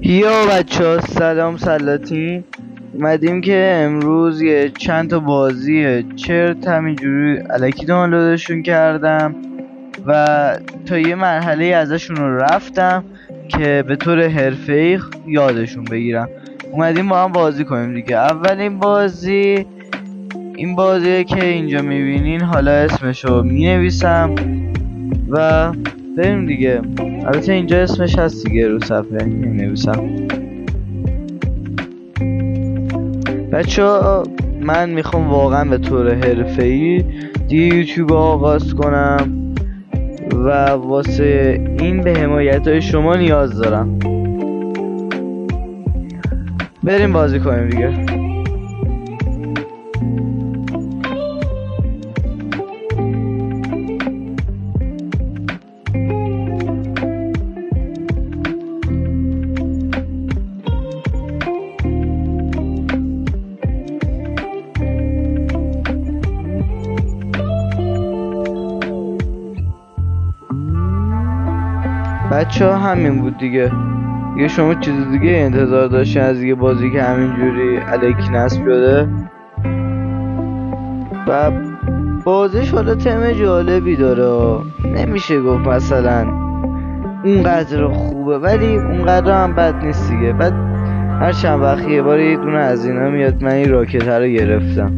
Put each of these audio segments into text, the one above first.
یا بچه ها سلام سلاطین. اومدیم که امروز یه چند تا بازی چرت همینجوری الکی دانلودشون کردم و تا یه مرحله ازشون رو رفتم که به طور حرفه‌ای یادشون بگیرم. اومدیم با هم بازی کنیم دیگه. اولین بازی این بازیه که اینجا میبینین، حالا اسمشو مینویسم و بریم دیگه. البته اینجا اسمش هست دیگه، رو صفحه مینویسم. بچه‌ها من میخوام واقعا به طور حرفه‌ای دیگه یوتیوب آغاز کنم و واسه این به حمایت‌های شما نیاز دارم. بریم بازی کنیم دیگه. بچه ها همین بود دیگه شما چیز دیگه انتظار داشتین از یه بازی که همینجوری الکی نصب شده؟ و بازیش حالا تم جالبی داره، نمیشه گفت مثلا اونقدر خوبه ولی اونقدر هم بد نیست دیگه. بعد هر چند وقت یه بار یه دونه از اینا میاد. من این راکت رو گرفتم.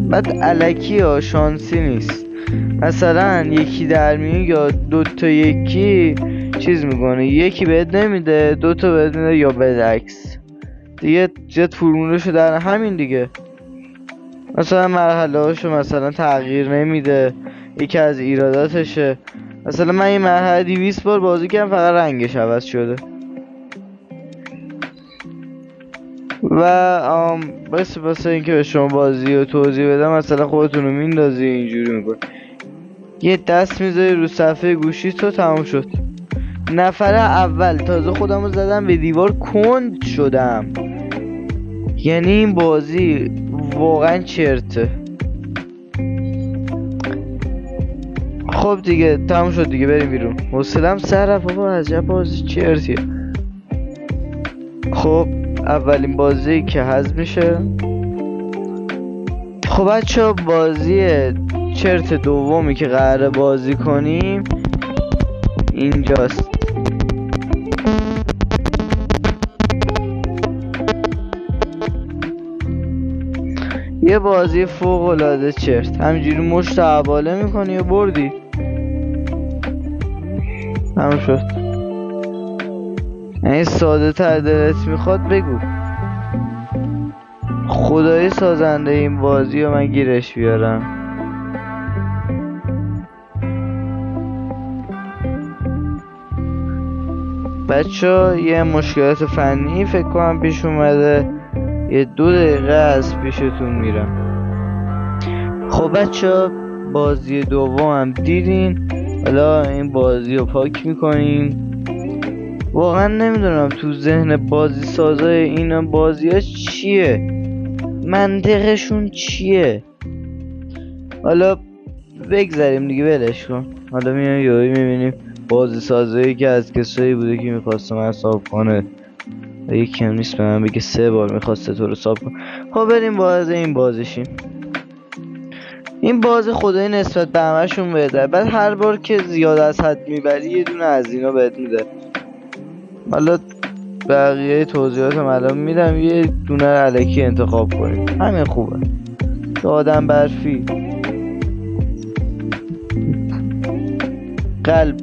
بعد الکی ها، شانسی نیست. مثلا یکی در میاد یا دوتا یکی چیز میکنه، یکی بهت نمیده، دوتا بهت میده یا بالعکس دیگه. جت فرمولشو در همین دیگه. مثلا مرحله هاشو مثلا تغییر نمیده، یکی از ایراداتشه. مثلا من این مرحله 200 بار بازی کردم فقط رنگش عوض شده. و بس اینکه به شما بازی رو توضیح بدم، مثلا خودتون رو میندازی اینجوری میکنی، یه دست میذاری رو صفحه گوشی تو، تمام شد. نفر اول تازه خودم رو زدم به دیوار، کند شدم. یعنی این بازی واقعا چرته. خب دیگه تمام شد دیگه، بریم بیرون. حوصله‌ام سر رفت بابا، عجب بازی چرتیه. خب اولین بازی که حذف میشه. خب بچه بازی چرت دومی که قراره بازی کنیم اینجاست. یه بازی فوق العاده چرت، همینجوری مشت حواله میکنی و بردی، تموم شد. این ساده تر دلت میخواد بگو. خدای سازنده این بازی رو من گیرش بیارم. بچه یه مشکلات فنی فکر کنم پیش اومده، یه 2 دقیقه از پیشتون میرم. خب بچه بازی دوم هم دیدین. حالا این بازی رو پاک میکنیم. واقعا نمیدونم تو ذهن بازی سازای این بازی ها چیه، منطقشون چیه. حالا بگذاریم دیگه، ولش کن. حالا میام یهویی میبینیم بازی سازایی که از کسایی بوده که میخواسته من حساب کنه و یکی هم نیست به من بگه 3 بار میخواسته تو رو حساب کنه. خب بریم باز این بازیشیم. این بازی خدای نسبت به همشون بهتره. بعد هر بار که زیاد از حد میبری یه دونه از اینا بهت میده. حالا بقیه توضیحاتم الان میدم، یه دونه الکی انتخاب کنیم، همین خوبه. آدم برفی، قلب،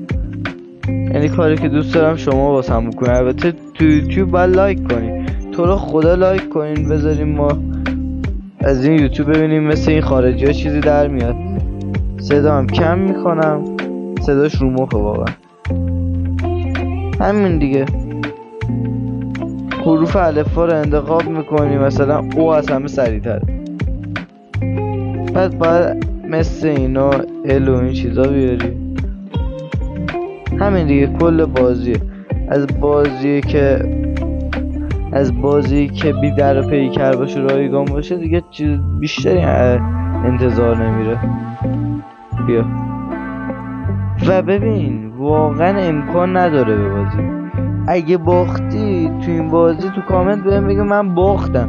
یعنی کاری که دوست دارم شما واسم بکنید. البته تو یوتیوب باید لایک کنین، تو رو خدا لایک کنین بذاریم ما از این یوتیوب ببینیم مثل این خارجی ها چیزی در میاد. صدا هم کم میکنم، صداش رو مخه واقعا. همین دیگه. حروف الفا رو انتخاب میکنی، مثلا او از همه سریع‌تره. بعد باید مثل اینا ال و این چیزا بیاری. همین دیگه کل بازیه. از بازی که بی در و پیکر باشه، رایگان باشه دیگه، چیز بیشتری انتظار نمیره. بیا و ببین واقعا امکان نداره ببازی. اگه باختی تو این بازی تو کامنت بهم بگو من باختم،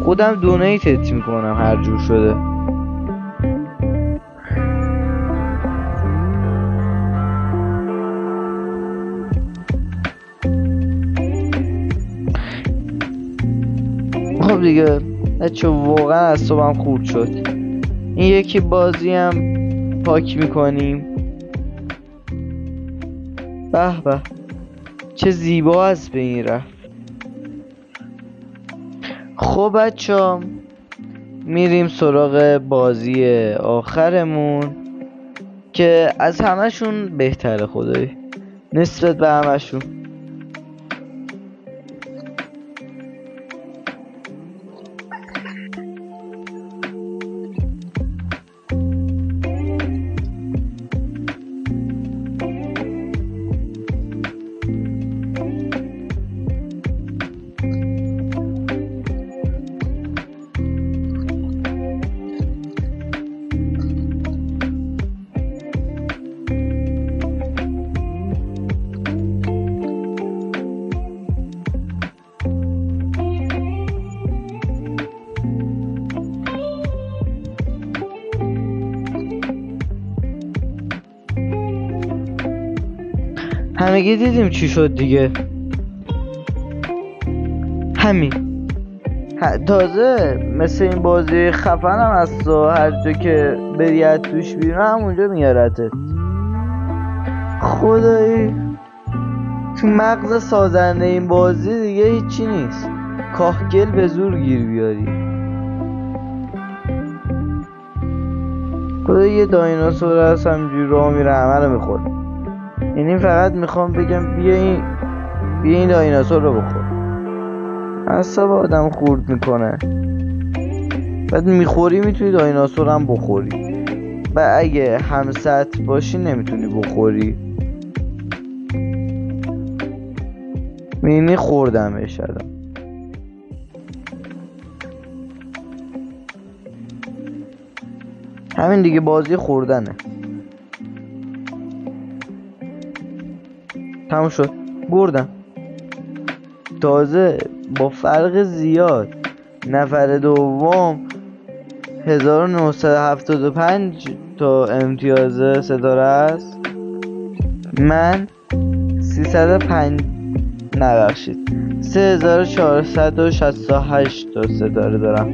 خودم دونیتت میکنم هر جور شده. خب دیگه بچه واقعا از صبحم خورد شد. این یکی بازی هم پاک میکنیم. به به چه زیبا است به این رفت. خب بچه میریم سراغ بازی آخرمون که از همشون بهتره خدایی نسبت به همشون. همگی دیدیم چی شد دیگه. همین تازه مثل این بازی خفن هم هست و هر جا که بری از توش بیرون همونجا میارتت. خدایی تو مغز سازنده این بازی دیگه هیچی نیست، کاهگل به زور گیر بیاری. خدایی یه دایناسور هست همجوری راه میره همه رو میخوره. یعنی فقط میخوام بگم بیا این دایناسور رو بخور. اعصاب آدم خورد میکنه. بعد میخوری میتونی دایناسور هم بخوری و اگه همسط باشی نمیتونی بخوری. میبینی خوردمش الان. همین دیگه بازی خوردنه. تموم شد بردم. تازه با فرق زیاد نفر دوم 1975 تا امتیاز ستاره است، من 305 نبخشید 3468 تا ستاره دارم.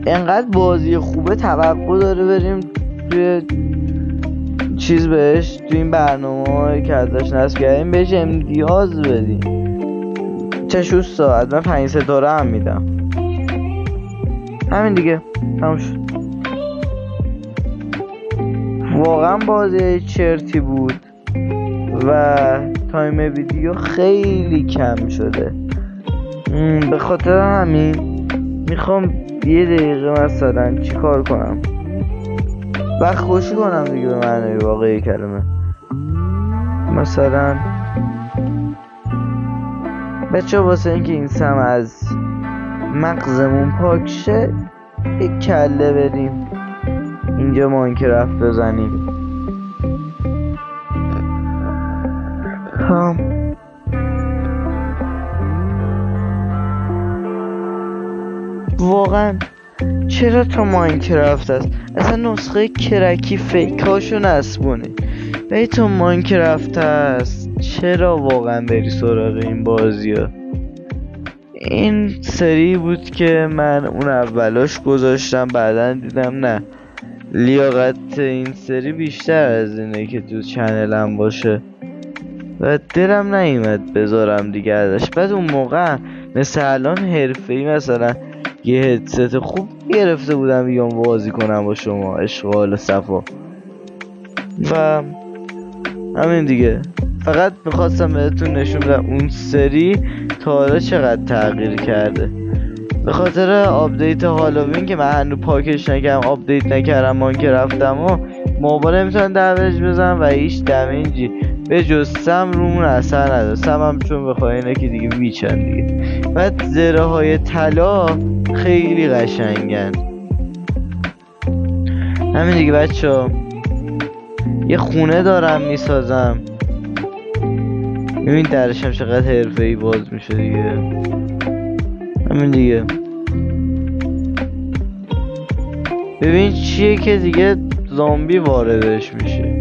انقدر بازی خوبه توقع داره بریم توی چیز بهش، تو این برنامه که ازش نصب کردیم بهش امتیاز بدیم. چه 6 ساعت من 5 ستاره هم میدم. همین دیگه تموم شد. واقعا بازی چرتی بود و تایم ویدیو خیلی کم شده. به خاطر همین میخوام یه دقیقه مثلا چی کار کنم، وقت خوشی کنم دیگه به معنی واقعی کلمه. مثلا بچه واسه اینکه این سم از مغزمون پاک شه یک کله بریم اینجا ماینکرافت بزنیم. واقعا چرا تا ماینکرافت هست؟ اصلا نسخه کرکی فیکاشو نصبونی ولی تا ماینکرافت هست چرا واقعا بری سراغ این بازی ها؟ این سری بود که من اون اولاش گذاشتم، بعدا دیدم نه لیاقت این سری بیشتر از اینه که تو چنلم باشه و دلم نیومد بذارم دیگه ازش. بعد اون موقع مثل الان حرفه‌ای مثلا یه هدست خوب گرفته بودم بیام بازی کنم با شما اشغال صفا و همین دیگه. فقط میخواستم بهتون نشون بدم اون سری تا حالا چقدر تغییر کرده. به خاطر آپدیت هالووین که من هنوز پاکش نکردم، آپدیت نکردم ماینکرافتم و موبایل نمیتونم دمیج بزنم و هیچ دمیجی به جز سم رومون اثر نداره. سم هم چون بخواه اینه که دیگه میچن دیگه. بعد زره های طلا خیلی قشنگن. همین دیگه بچه‌ها، یه خونه دارم میسازم. ببین درشم چقدر حرفه‌ای باز میشه دیگه. همین دیگه. ببین چیه که دیگه زامبی واردش میشه،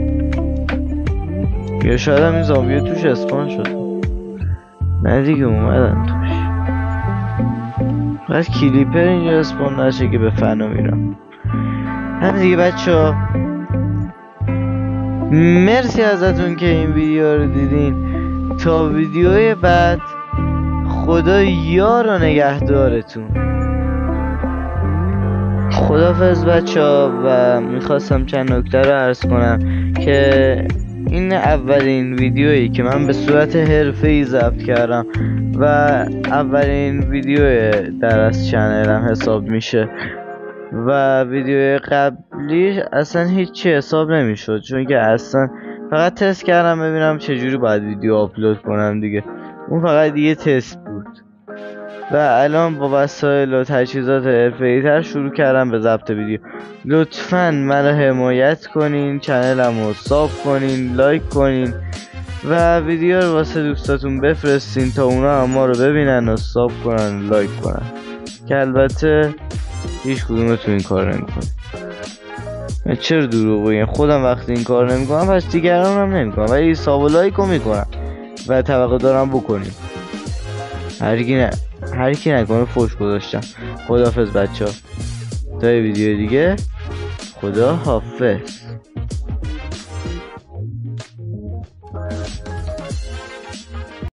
یا شاید هم این زامبی توش اسپان شد. نه دیگه اومدن توش. باید کلیپر اینجا اسپان نشه که به فنا میرم. همین دیگه بچه‌ها، مرسی ازتون که این ویدیو رو دیدین. تا ویدیوی بعد، خدا یار و نگهدارتون. خداحافظ بچه‌ها. و میخواستم چند نکته رو عرض کنم که این اولین ویدیویی که من به صورت حرفه‌ای ضبط کردم و اولین ویدیو در از چنلم حساب میشه و ویدیو قبلی اصلا هیچی حساب نمیشد، چون که اصلا فقط تست کردم ببینم چجوری باید ویدیو آپلود کنم دیگه. اون فقط یه تست بود و الان با وسایل و تجهیزات حرفه‌ای تر شروع کردم به ضبط ویدیو. لطفاً منو حمایت کنین، چنلمو ساب کنین، لایک کنین و ویدیو رو واسه دوستاتون بفرستین تا اونا هم ما رو ببینن و ساب کنن و لایک کنن، که البته هیچ کدومتون این کار نمیکنه. چرا دروغ بگم؟ خودم وقتی این کار نمیکنم پس دیگران هم نمیکنم، ولی ساب و لایک رو میکنم و توقع دارم بکنیم. هر کی نکنه فوش گذاشتم. خداحافظ بچه‌ها، تا یه ویدیو دیگه. خدا حافظ.